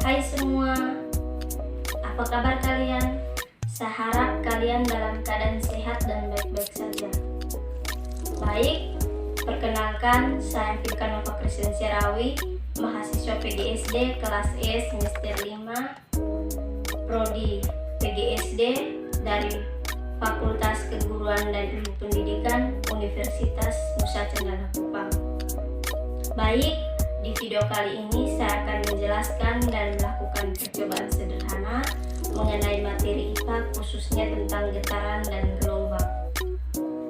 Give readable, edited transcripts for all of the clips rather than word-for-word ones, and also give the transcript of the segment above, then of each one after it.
Hai semua, apa kabar kalian? Saya harap kalian dalam keadaan sehat dan baik-baik saja. Baik, perkenalkan saya Filka Nova Crescencia Rawi, mahasiswa PGSD kelas E semester 5, Prodi PGSD dari Fakultas Keguruan dan Ilmu Pendidikan Universitas Nusa Cendana Kupang. Baik, di video kali ini saya akan menjelaskan dan melakukan percobaan sederhana mengenai materi IPA khususnya tentang getaran dan gelombang.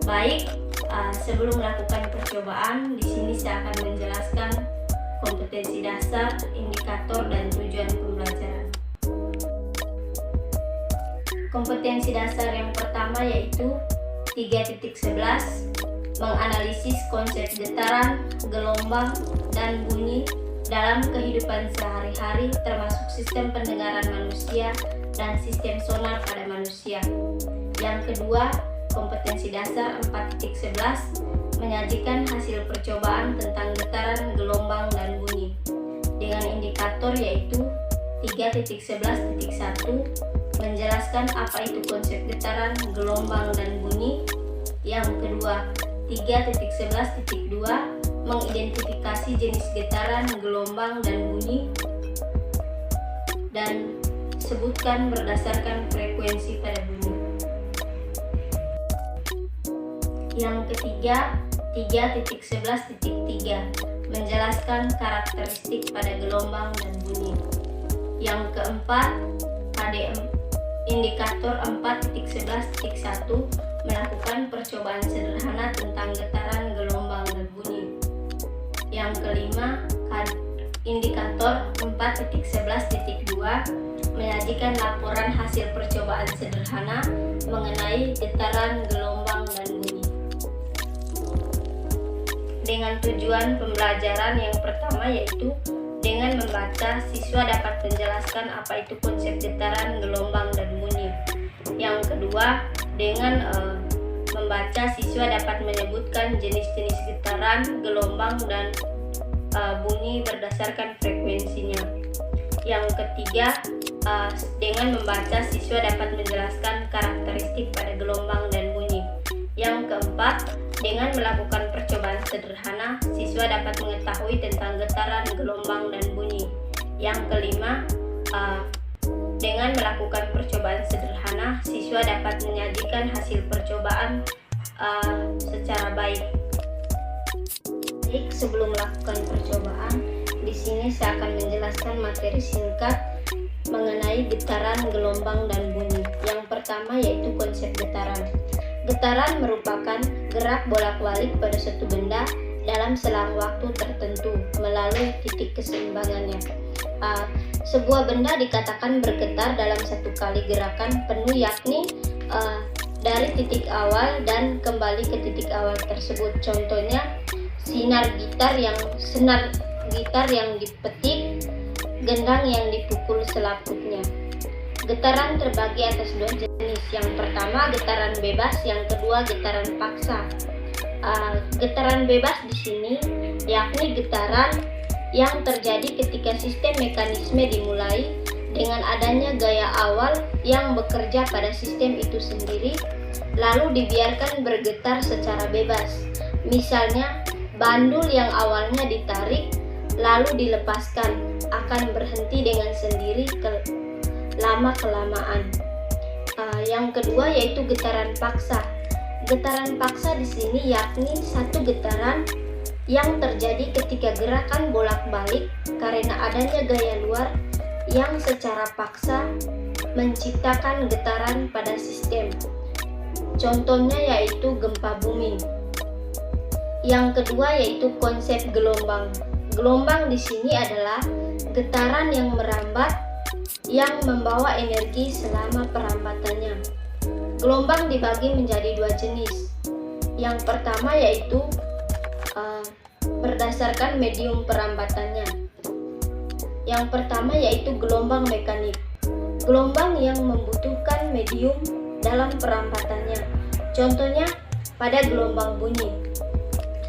Baik, sebelum melakukan percobaan, di sini saya akan menjelaskan kompetensi dasar, indikator, dan tujuan pembelajaran. Kompetensi dasar yang pertama yaitu 3.11, menganalisis konsep getaran, gelombang, dan bunyi dalam kehidupan sehari-hari termasuk sistem pendengaran manusia dan sistem sonar pada manusia. Yang kedua, kompetensi dasar 4.11, menyajikan hasil percobaan tentang getaran, gelombang, dan bunyi dengan indikator yaitu 3.11.1, menjelaskan apa itu konsep getaran, gelombang, dan bunyi. Yang kedua, 3.11.2, mengidentifikasi jenis getaran, gelombang, dan bunyi dan sebutkan berdasarkan frekuensi pada bunyi. Yang ketiga, 3.11.3, menjelaskan karakteristik pada gelombang dan bunyi. Yang keempat, indikator 4.11.1, melakukan percobaan sederhana tentang getaran, gelombang, dan bunyi. Yang kelima, indikator 4.11.2, menyajikan laporan hasil percobaan sederhana mengenai getaran, gelombang, dan bunyi. Dengan tujuan pembelajaran yang pertama yaitu dengan membaca, siswa dapat menjelaskan apa itu konsep getaran, gelombang, dan bunyi. Yang kedua, dengan membaca, siswa dapat menyebutkan jenis-jenis getaran, gelombang, dan bunyi berdasarkan frekuensinya. Yang ketiga, dengan membaca, siswa dapat menjelaskan karakteristik pada gelombang dan bunyi. Yang keempat, dengan melakukan percobaan sederhana, siswa dapat mengetahui tentang getaran, gelombang, dan bunyi. Yang kelima, dengan melakukan percobaan sederhana, siswa dapat menyajikan hasil percobaan secara baik. Baik, sebelum melakukan percobaan, di sini saya akan menjelaskan materi singkat mengenai getaran, gelombang, dan bunyi. Yang pertama yaitu konsep getaran. Getaran merupakan gerak bolak-balik pada suatu benda dalam selang waktu tertentu melalui titik keseimbangannya. Sebuah benda dikatakan bergetar dalam satu kali gerakan penuh, yakni dari titik awal dan kembali ke titik awal tersebut. Contohnya, senar gitar yang dipetik, gendang yang dipukul selaputnya. Getaran terbagi atas dua jenis. Yang pertama getaran bebas, yang kedua getaran paksa. Getaran bebas di sini yakni getaran yang terjadi ketika sistem mekanisme dimulai dengan adanya gaya awal yang bekerja pada sistem itu sendiri, lalu dibiarkan bergetar secara bebas. Misalnya, bandul yang awalnya ditarik lalu dilepaskan akan berhenti dengan sendiri lama-kelamaan. Yang kedua yaitu getaran paksa. Getaran paksa di sini yakni satu getaran yang terjadi ketika gerakan bolak-balik karena adanya gaya luar yang secara paksa menciptakan getaran pada sistem. Contohnya yaitu gempa bumi. Yang kedua yaitu konsep gelombang. Gelombang di sini adalah getaran yang merambat yang membawa energi selama perambatannya. Gelombang dibagi menjadi dua jenis. Yang pertama yaitu berdasarkan medium perambatannya. Yang pertama yaitu gelombang mekanik. Gelombang yang membutuhkan medium dalam perambatannya. Contohnya pada gelombang bunyi.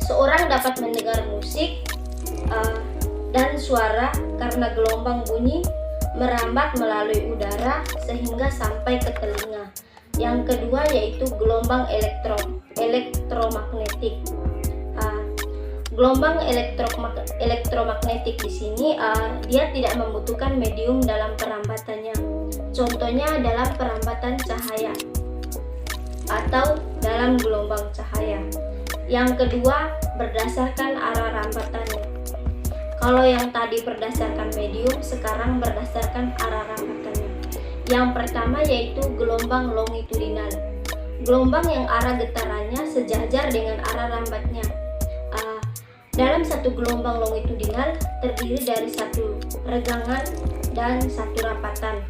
Seorang dapat mendengar musik dan suara karena gelombang bunyi merambat melalui udara sehingga sampai ke telinga. Yang kedua yaitu gelombang elektromagnetik. Gelombang elektromagnetik di sini dia tidak membutuhkan medium dalam perambatannya. Contohnya dalam perambatan cahaya atau dalam gelombang cahaya. Yang kedua berdasarkan arah rambatannya. Kalau yang tadi berdasarkan medium, sekarang berdasarkan arah rambatannya. Yang pertama yaitu gelombang longitudinal. Gelombang yang arah getarannya sejajar dengan arah rambatnya. Dalam satu gelombang longitudinal terdiri dari satu regangan dan satu rapatan.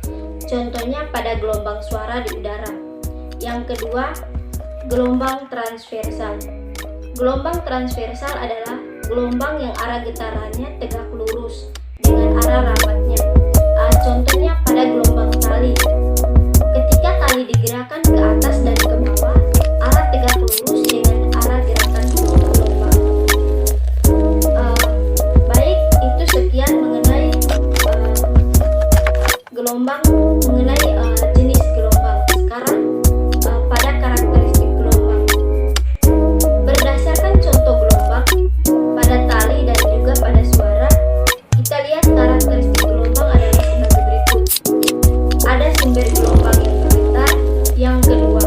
Contohnya pada gelombang suara di udara. Yang kedua, gelombang transversal. Gelombang transversal adalah gelombang yang arah getarannya tegak lurus dengan arah rambatnya. Contohnya pada gelombang tali. Ketika tali digerakkan ke atas dan ke bawah, arah tegak lurus dengan arah gerakan gelombang. Baik, itu sekian mengenai gelombang, mengenai jenis gelombang. Sekarang pada karakteristik gelombang. Berdasarkan contoh gelombang pada tali dan juga pada suara, kita lihat karakteristik gelombang adalah sebagai berikut. Ada sumber gelombang yang bergetar. Yang kedua,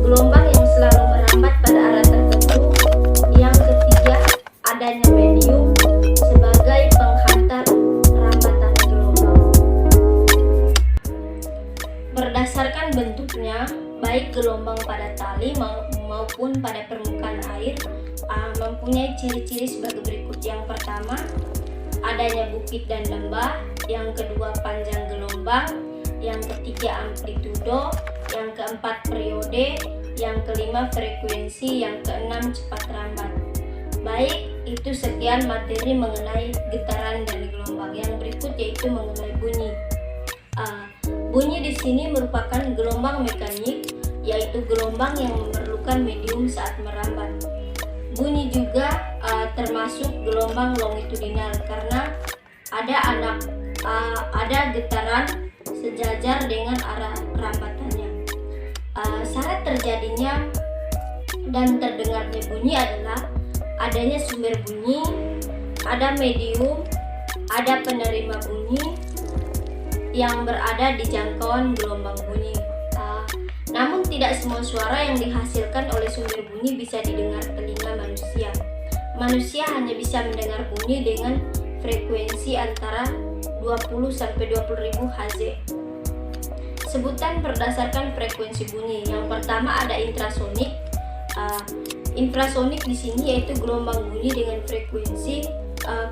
gelombang yang selalu merambat pada arah tertentu. Yang ketiga, adanya medium sebagai penghantar rambatan gelombang. Berdasarkan bentuknya, baik gelombang pada tali maupun pada permukaan air mempunyai ciri-ciri sebagai berikut. Yang pertama, adanya bukit dan lembah. Yang kedua, panjang gelombang. Yang ketiga, amplitudo. Yang keempat, periode. Yang kelima, frekuensi. Yang keenam, cepat rambat. Baik, itu sekian materi mengenai getaran dan gelombang. Yang berikut yaitu mengenai bunyi. Bunyi di sini merupakan gelombang mekanik, yaitu gelombang yang memerlukan medium saat merambat. Bunyi juga termasuk gelombang longitudinal karena ada getaran sejajar dengan arah rambatannya. Syarat terjadinya dan terdengarnya bunyi adalah adanya sumber bunyi, ada medium, ada penerima bunyi yang berada di jangkauan gelombang bunyi. Namun tidak semua suara yang dihasilkan oleh sumber bunyi bisa didengar telinga manusia. Manusia hanya bisa mendengar bunyi dengan frekuensi antara 20-20.000 Hz. Sebutan berdasarkan frekuensi bunyi. Yang pertama ada infrasonik. Infrasonik di sini yaitu gelombang bunyi dengan frekuensi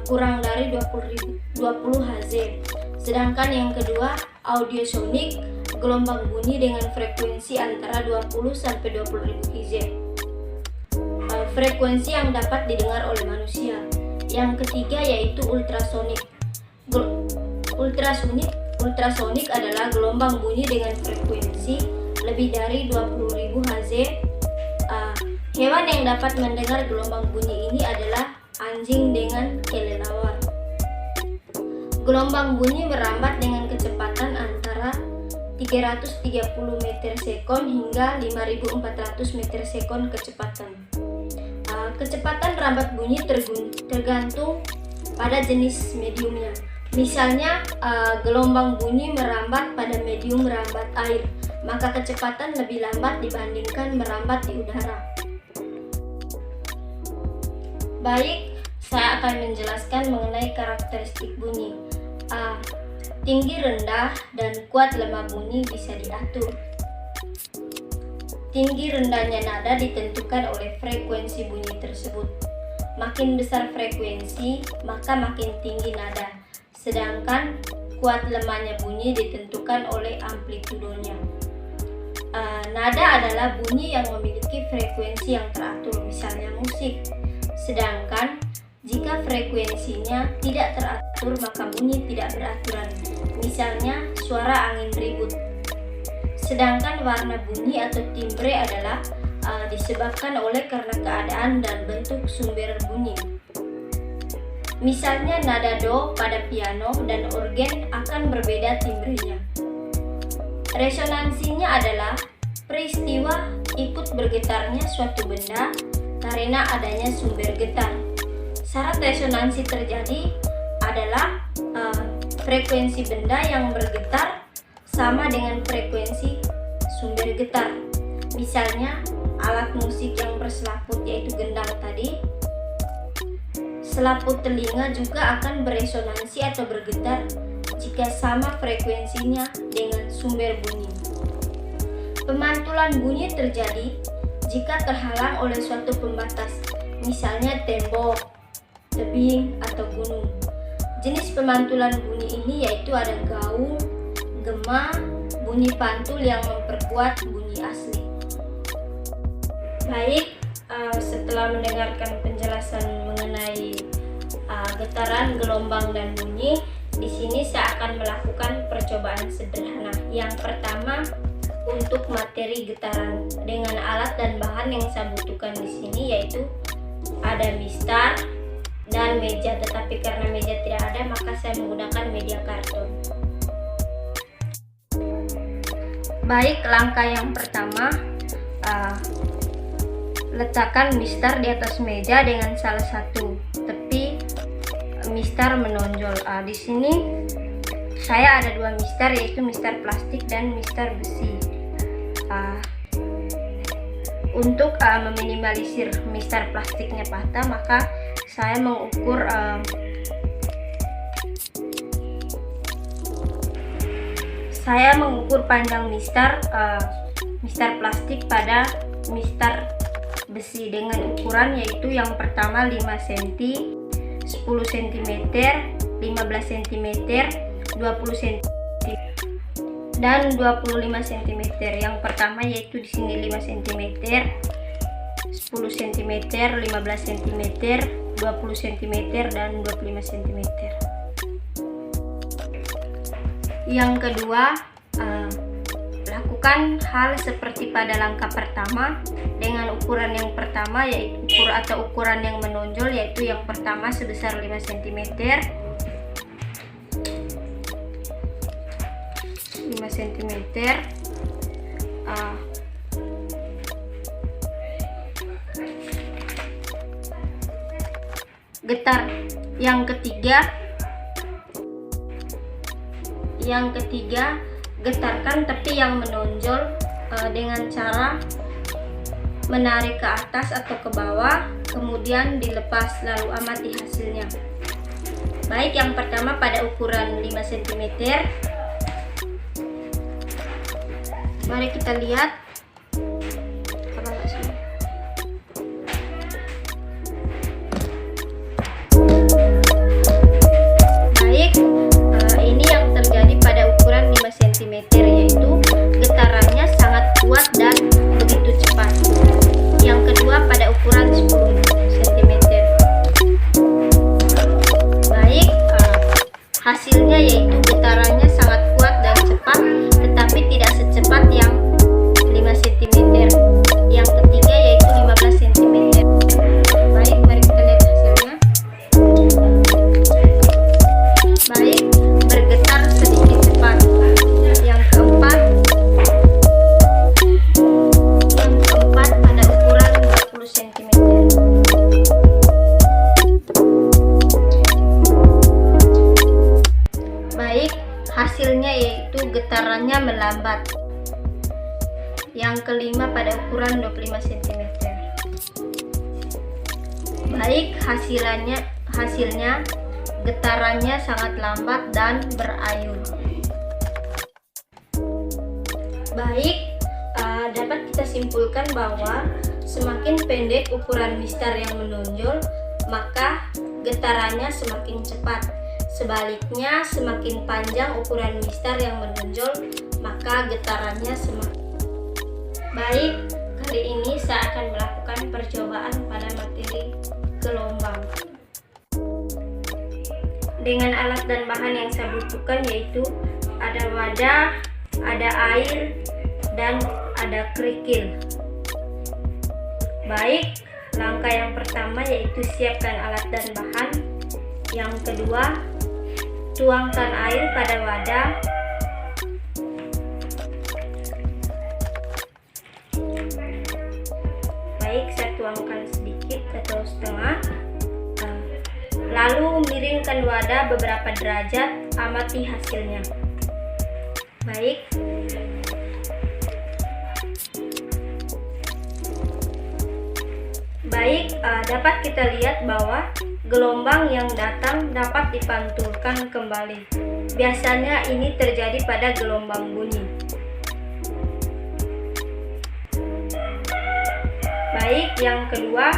kurang dari 20 Hz. Sedangkan yang kedua audiosonik, gelombang bunyi dengan frekuensi antara 20-20.000 Hz. Frekuensi yang dapat didengar oleh manusia. Yang ketiga yaitu ultrasonik. Ultrasonik adalah gelombang bunyi dengan frekuensi lebih dari 20.000 Hz. Hewan yang dapat mendengar gelombang bunyi ini adalah anjing dengan kelelawar. Gelombang bunyi merambat dengan kecepatan antara 330 meter sekon hingga 5400 meter sekon kecepatan. Kecepatan rambat bunyi tergantung pada jenis mediumnya. Misalnya gelombang bunyi merambat pada medium merambat air, maka kecepatan lebih lambat dibandingkan merambat di udara. Baik, saya akan menjelaskan mengenai karakteristik bunyi. Tinggi, rendah, dan kuat lemah bunyi bisa diatur. Tinggi rendahnya nada ditentukan oleh frekuensi bunyi tersebut. Makin besar frekuensi, maka makin tinggi nada. Sedangkan kuat lemahnya bunyi ditentukan oleh amplitudonya. Nada adalah bunyi yang memiliki frekuensi yang teratur, misalnya musik. Sedangkan jika frekuensinya tidak teratur, maka bunyi tidak beraturan, misalnya suara angin ribut. Sedangkan warna bunyi atau timbre adalah disebabkan oleh karena keadaan dan bentuk sumber bunyi. Misalnya nada do pada piano dan organ akan berbeda timbrenya. Resonansinya adalah peristiwa ikut bergetarnya suatu benda karena adanya sumber getar. Syarat resonansi terjadi adalah frekuensi benda yang bergetar sama dengan frekuensi sumber getar. Misalnya alat musik yang berselaput yaitu gendang tadi, selaput telinga juga akan beresonansi atau bergetar jika sama frekuensinya dengan sumber bunyi. Pemantulan bunyi terjadi jika terhalang oleh suatu pembatas, misalnya tembok, tebing, atau gunung. Jenis pemantulan bunyi ini yaitu ada gaung, gema, bunyi pantul yang memperkuat bunyi asli. Baik, setelah mendengarkan penjelasan mengenai getaran, gelombang, dan bunyi, di sini saya akan melakukan percobaan sederhana. Yang pertama, untuk materi getaran dengan alat dan bahan yang saya butuhkan di sini yaitu ada mistar dan meja, tetapi karena meja tidak ada maka saya menggunakan media karton. Baik, langkah yang pertama, letakkan mistar di atas meja dengan salah satu tepi mistar menonjol. Di sini saya ada dua mistar, yaitu mistar plastik dan mistar besi. Untuk meminimalisir mistar plastiknya patah, maka saya mengukur panjang mistar plastik pada mistar besi dengan ukuran yaitu yang pertama 5 cm, 10 cm, 15 cm, 20 cm dan 25 cm. Yang pertama yaitu di sini 5 cm, 10 cm, 15 cm, 20 cm dan 25 cm. Yang kedua, lakukan hal seperti pada langkah pertama dengan ukuran yang pertama yaitu ukuran yang menonjol, yaitu yang pertama sebesar 5 cm, 5 cm, getar. Yang ketiga, getarkan tepi yang menonjol dengan cara menarik ke atas atau ke bawah, kemudian dilepas, lalu amati hasilnya. Baik, yang pertama pada ukuran 5 cm. Mari kita lihat. Baik, ini yang terjadi pada ukuran 5 cm, yaitu getarannya sangat kuat dan begitu cepat. Yang kedua pada ukuran 10 cm. Baik, hasilnya yaitu getarannya sangat kuat dan cepat, tetapi tidak secepat yang 5 cm. Yang ketiga yaitu 15 cm. Baik, mari kita lihat hasilnya. Baik, bergetar sedikit cepat. Yang keempat pada ukuran 20 cm. Baik, hasilnya yaitu getarannya melambat. Yang kelima pada ukuran 25 cm. Baik, hasilnya getarannya sangat lambat dan berayun. Baik, dapat kita simpulkan bahwa semakin pendek ukuran mistar yang menonjol, maka getarannya semakin cepat. Sebaliknya, semakin panjang ukuran mistar yang menonjol, maka getarannya semakin. Baik, kali ini saya akan melakukan percobaan pada materi gelombang. Dengan alat dan bahan yang saya butuhkan yaitu ada wadah, ada air, dan ada kerikil. Baik, langkah yang pertama yaitu siapkan alat dan bahan. Yang kedua, tuangkan air pada wadah. Baik, saya tuangkan sedikit atau setengah. Lalu miringkan wadah beberapa derajat, amati hasilnya. Baik. Dapat kita lihat bahwa gelombang yang datang dapat dipantulkan kembali. Biasanya ini terjadi pada gelombang bunyi. Baik, yang kedua,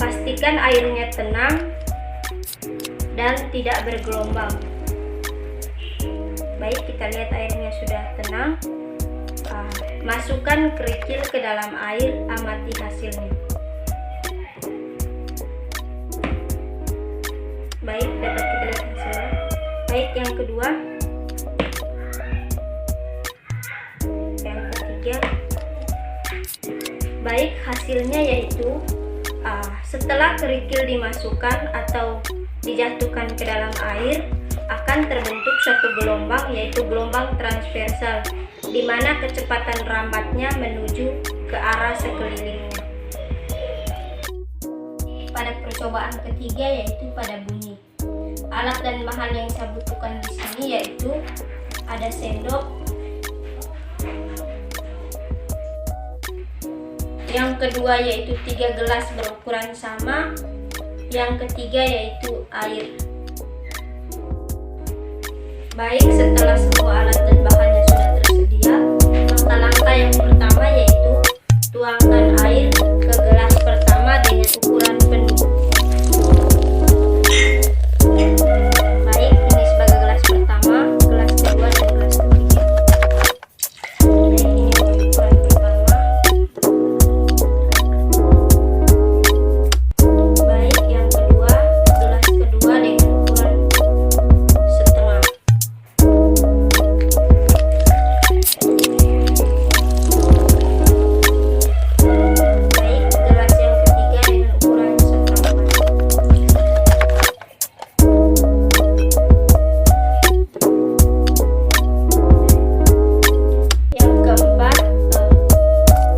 pastikan airnya tenang dan tidak bergelombang. Baik, kita lihat airnya sudah tenang. Masukkan kerikil ke dalam air, amati hasilnya. Baik, dapat kita lihat hasilnya. Baik, yang kedua. Yang ketiga. Baik, hasilnya yaitu setelah kerikil dimasukkan atau dijatuhkan ke dalam air, akan terbentuk suatu gelombang, yaitu gelombang transversal, di mana kecepatan rambatnya menuju ke arah sekelilingnya. Pada percobaan ketiga, yaitu pada bunyi. Alat dan bahan yang saya butuhkan di sini yaitu ada sendok, yang kedua yaitu 3 gelas berukuran sama, yang ketiga yaitu air. Baik, setelah semua alat dan bahannya sudah tersedia, maka langkah yang pertama yaitu tuangkan air ke gelas pertama dengan ukuran penuh. Baik, ini sebagai gelas pertama, gelas kedua, dan gelas ketiga. Baik, ini ukuran pertama. Baik, yang kedua, gelas kedua dengan ukuran setengah. Baik, gelas yang ketiga dengan ukuran seperempat. Yang keempat,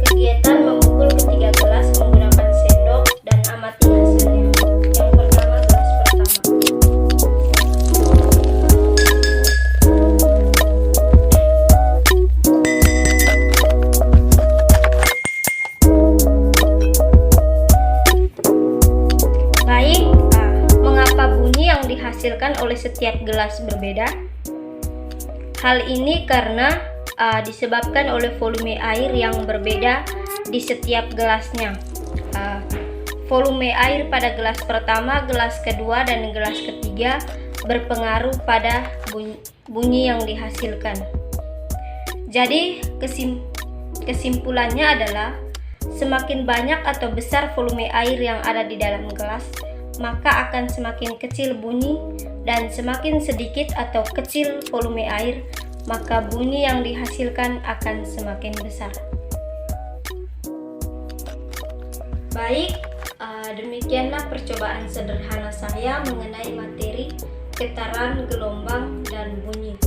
kegiatan memukul ketiga gelas menggunakan sendok dan amati hasilnya. Yang pertama, gelas pertama. Baik, mengapa bunyi yang dihasilkan oleh setiap gelas berbeda? Hal ini karena disebabkan oleh volume air yang berbeda di setiap gelasnya. Volume air pada gelas pertama, gelas kedua, dan gelas ketiga berpengaruh pada bunyi yang dihasilkan. Jadi kesimpulannya adalah semakin banyak atau besar volume air yang ada di dalam gelas, maka akan semakin kecil bunyi, dan semakin sedikit atau kecil volume air, maka bunyi yang dihasilkan akan semakin besar. Baik, demikianlah percobaan sederhana saya mengenai materi getaran, gelombang, dan bunyi.